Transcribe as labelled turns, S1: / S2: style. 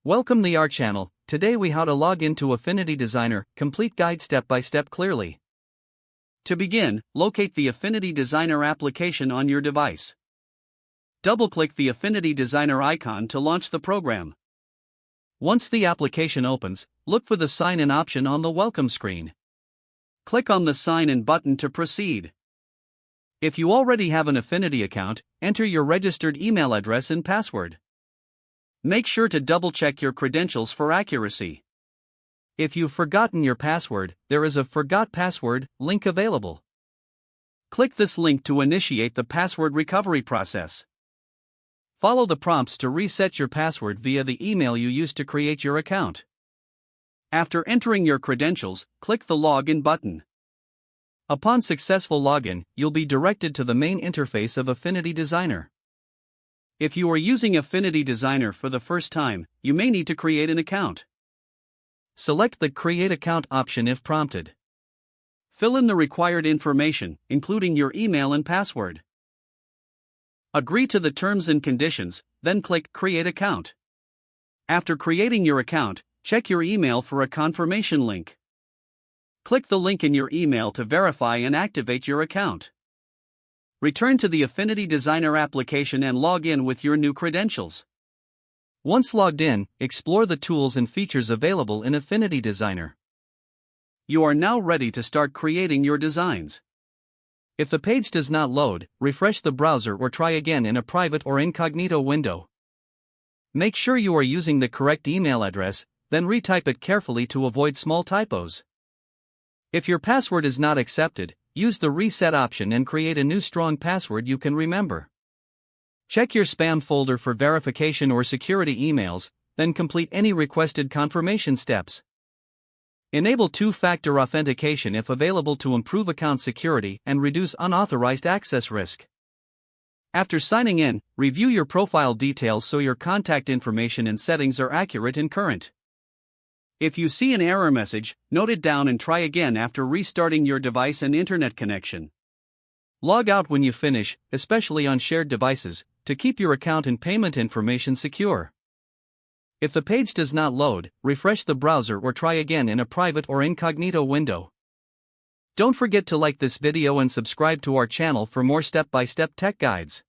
S1: Welcome to our channel. Today we how to log into Affinity Designer, complete guide step by step clearly. To begin, locate the Affinity Designer application on your device. Double-click the Affinity Designer icon to launch the program. Once the application opens, look for the Sign In option on the welcome screen. Click on the Sign In button to proceed. If you already have an Affinity account, enter your registered email address and password. Make sure to double-check your credentials for accuracy. If you've forgotten your password, there is a Forgot Password link available. Click this link to initiate the password recovery process. Follow the prompts to reset your password via the email you used to create your account. After entering your credentials, click the Login button. Upon successful login, you'll be directed to the main interface of Affinity Designer. If you are using Affinity Designer for the first time, you may need to create an account. Select the Create Account option if prompted. Fill in the required information, including your email and password. Agree to the terms and conditions, then click Create Account. After creating your account, check your email for a confirmation link. Click the link in your email to verify and activate your account. Return to the Affinity Designer application and log in with your new credentials. Once logged in, explore the tools and features available in Affinity Designer. You are now ready to start creating your designs. If the page does not load, refresh the browser or try again in a private or incognito window. Make sure you are using the correct email address, then retype it carefully to avoid small typos. If your password is not accepted, use the Reset option and create a new strong password you can remember. Check your spam folder for verification or security emails, then complete any requested confirmation steps. Enable two-factor authentication if available to improve account security and reduce unauthorized access risk. After signing in, review your profile details so your contact information and settings are accurate and current. If you see an error message, note it down and try again after restarting your device and internet connection. Log out when you finish, especially on shared devices, to keep your account and payment information secure. If the page does not load, refresh the browser or try again in a private or incognito window. Don't forget to like this video and subscribe to our channel for more step-by-step tech guides.